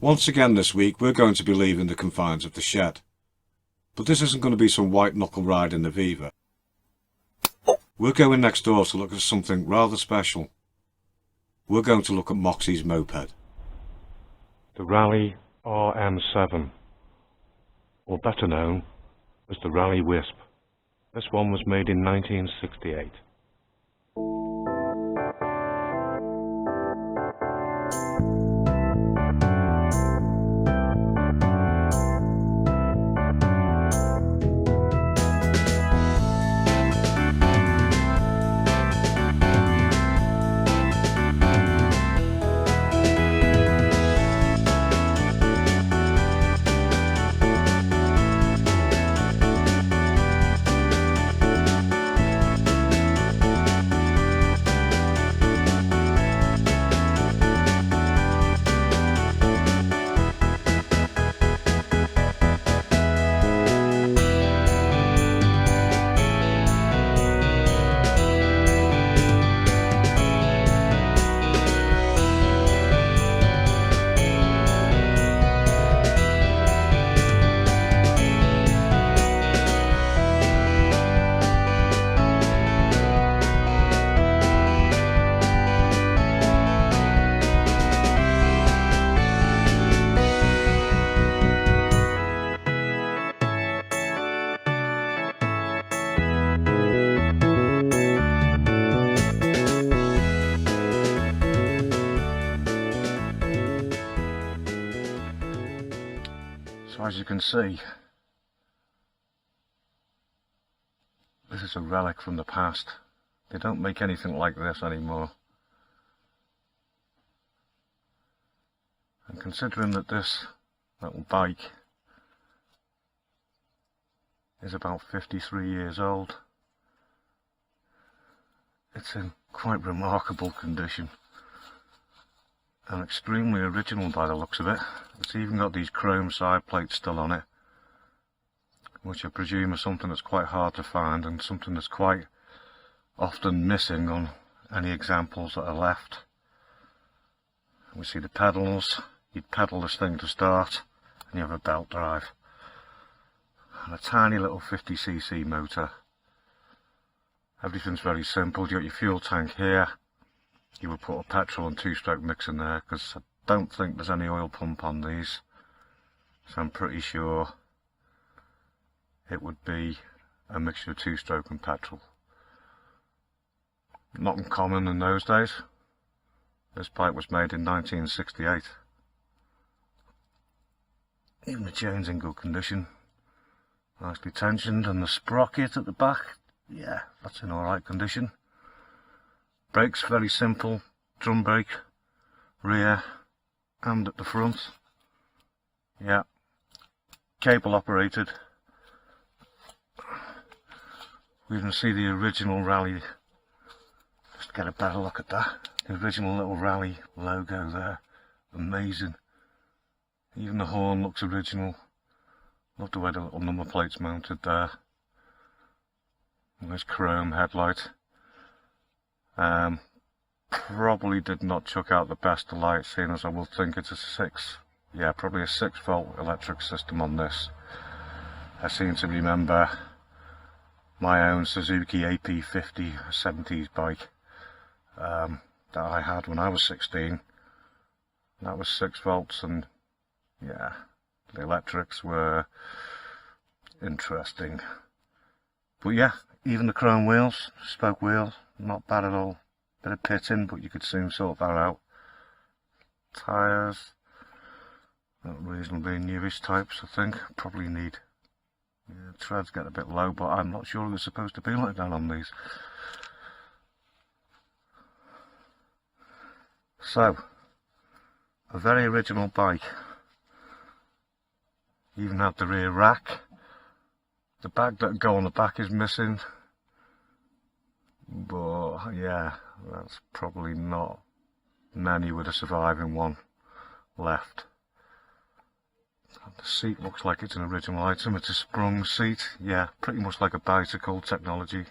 Once again this week we're going to be leaving the confines of the shed. But this isn't going to be some white knuckle ride in the Viva. We're going next door to look at something rather special. We're going to look at Moxy's Moped. The Raleigh RM7, or better known as the Raleigh Wisp. This one was made in 1968. So as you can see, this is a relic from the past. They don't make anything like this anymore. And considering that this little bike is about 53 years old, it's in quite remarkable condition. And extremely original by the looks of it. It's even got these chrome side plates still on it, which I presume is something that's quite hard to find and something that's quite often missing on any examples that are left. We see the pedals. You'd pedal this thing to start and you have a belt drive. And a tiny little 50cc motor. Everything's very simple. You got your fuel tank here. You would put a petrol and two-stroke mix in there, because I don't think there's any oil pump on these, so I'm pretty sure it would be a mixture of two-stroke and petrol. Not uncommon in those days. This bike was made in 1968. Even the chain's in good condition, nicely tensioned, and the sprocket at the back, yeah, that's in alright condition. Brakes very simple, drum brake, rear and at the front. Yeah, cable operated. We can see the original Raleigh, just get a better look at that. The original little Raleigh logo there, amazing. Even the horn looks original. Love the way the little number plate's mounted there. Nice chrome headlight. Probably did not chuck out the best of light, seeing as I will think it's probably a 6-volt electric system on this. I seem to remember my own Suzuki AP50 70s bike that I had when I was 16. That was 6 volts, and yeah, the electrics were interesting. But yeah, even the chrome wheels, spoke wheels, not bad at all. Bit of pitting, but you could soon sort that out. Tyres, not reasonably newish types, I think. Probably need, yeah, treads get a bit low, but I'm not sure it was supposed to be like that on these. So, a very original bike. Even had the rear rack. The bag that go on the back is missing. But yeah, that's probably not many with a surviving one left. The seat looks like it's an original item. It's a sprung seat. Yeah, pretty much like a bicycle technology.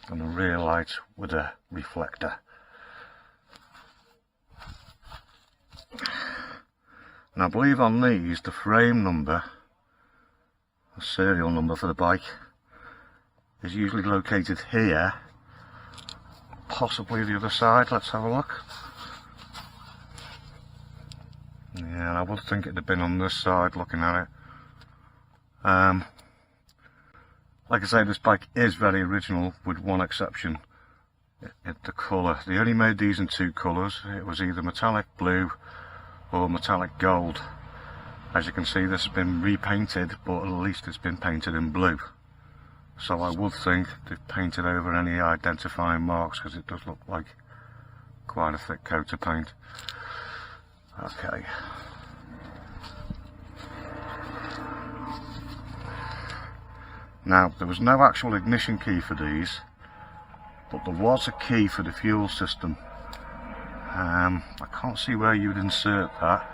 and a rear light with a reflector. And I believe on these the frame number, the serial number for the bike, is usually located here, possibly the other side. Let's have a look. Yeah, and I would think it'd have been on this side looking at it. Like I say, this bike is very original with one exception, the colour. They only made these in two colours. It was either metallic blue or metallic gold. As you can see, this has been repainted, but at least it's been painted in blue. So I would think they've painted over any identifying marks, because it does look like quite a thick coat of paint. Okay. Now, there was no actual ignition key for these, but there was a key for the fuel system. I can't see where you'd insert that,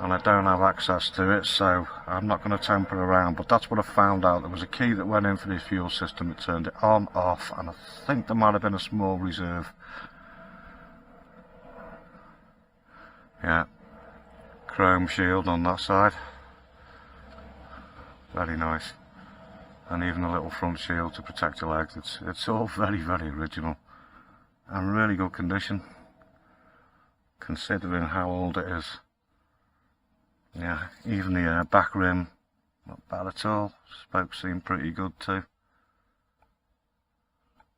and I don't have access to it, so I'm not going to tamper around, but that's what I found out. There was a key that went in for the fuel system. It turned it on, off, and I think there might have been a small reserve. Yeah, chrome shield on that side, very nice, and even a little front shield to protect your legs. It's all very, very original and really good condition, considering how old it is. Yeah, even the back rim, not bad at all. Spokes seem pretty good too.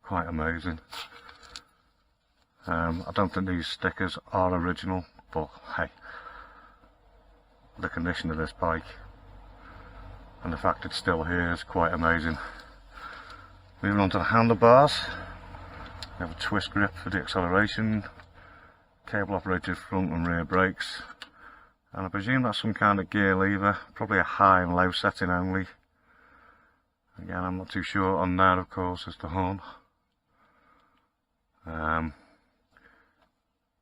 Quite amazing. I don't think these stickers are original, but hey, the condition of this bike and the fact it's still here is quite amazing. Moving on to the handlebars, we have a twist grip for the acceleration, cable operated front and rear brakes, and I presume that's some kind of gear lever, probably a high and low setting only. Again, I'm not too sure on that. Of course, is the horn.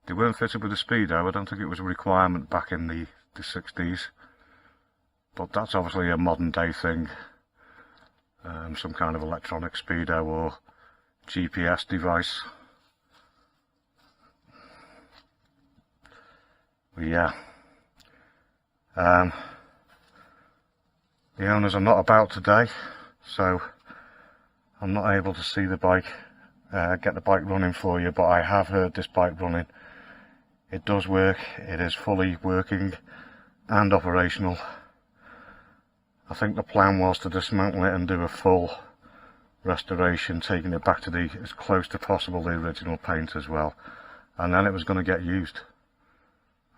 They weren't fitted with a speedo. I don't think it was a requirement back in the 60s, but that's obviously a modern day thing. Some kind of electronic speedo or GPS device. But yeah, the owners are not about today, so I'm not able to see the bike, get the bike running for you, but I have heard this bike running. It does work. It is fully working and operational. I think the plan was to dismantle it and do a full restoration, taking it back to as close to possible the original paint as well, and then it was going to get used.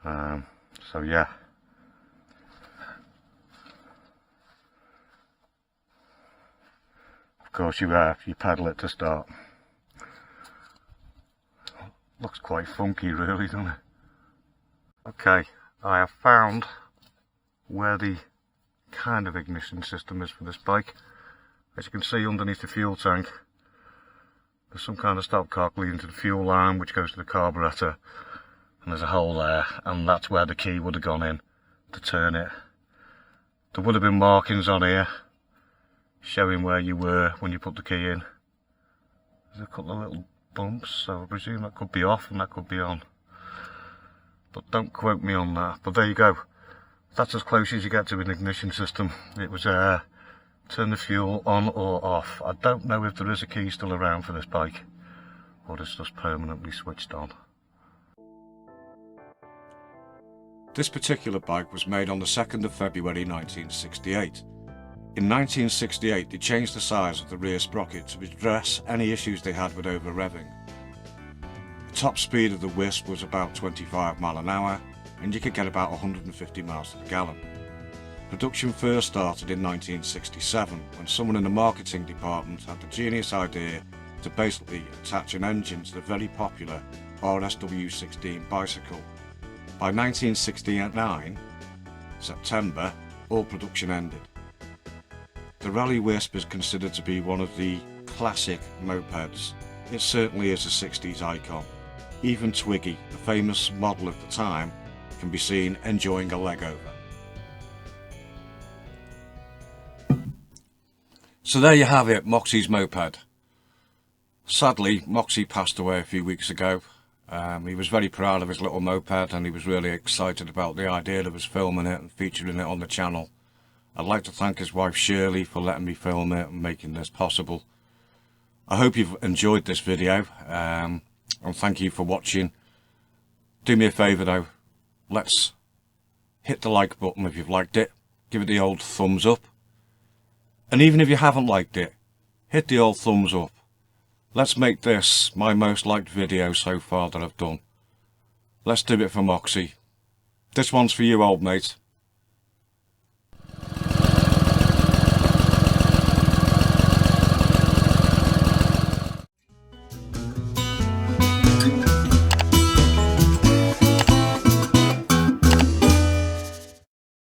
So yeah. Of course you pedal it to start. Looks quite funky really, doesn't it? Okay, I have found where the kind of ignition system is for this bike. As you can see underneath the fuel tank, there's some kind of stopcock leading to the fuel line which goes to the carburetor, and there's a hole there, and that's where the key would have gone in to turn it. There would have been markings on here showing where you were when you put the key in. There's a couple of little bumps, so I presume that could be off and that could be on, but don't quote me on that. But there you go, that's as close as you get to an ignition system. It was turn the fuel on or off. I don't know if there is a key still around for this bike, or it's just permanently switched on. This particular bike was made on the 2nd of February 1968. In 1968 they changed the size of the rear sprocket to address any issues they had with over revving. The top speed of the Wisp was about 25 miles an hour, and you could get about 150 miles to the gallon. Production first started in 1967 when someone in the marketing department had the genius idea to basically attach an engine to the very popular RSW16 bicycle. By 1969, September, all production ended. The Raleigh Wisp is considered to be one of the classic mopeds. It certainly is a 60s icon. Even Twiggy, the famous model of the time, can be seen enjoying a leg over. So there you have it, Moxy's Moped. Sadly, Moxy passed away a few weeks ago. He was very proud of his little moped, and he was really excited about the idea of us filming it and featuring it on the channel. I'd like to thank his wife Shirley for letting me film it and making this possible. I hope you've enjoyed this video, and thank you for watching. Do me a favour though, let's hit the like button if you've liked it, give it the old thumbs up, and even if you haven't liked it, hit the old thumbs up. Let's make this my most liked video so far that I've done. Let's do it for Moxy. This one's for you, old mate.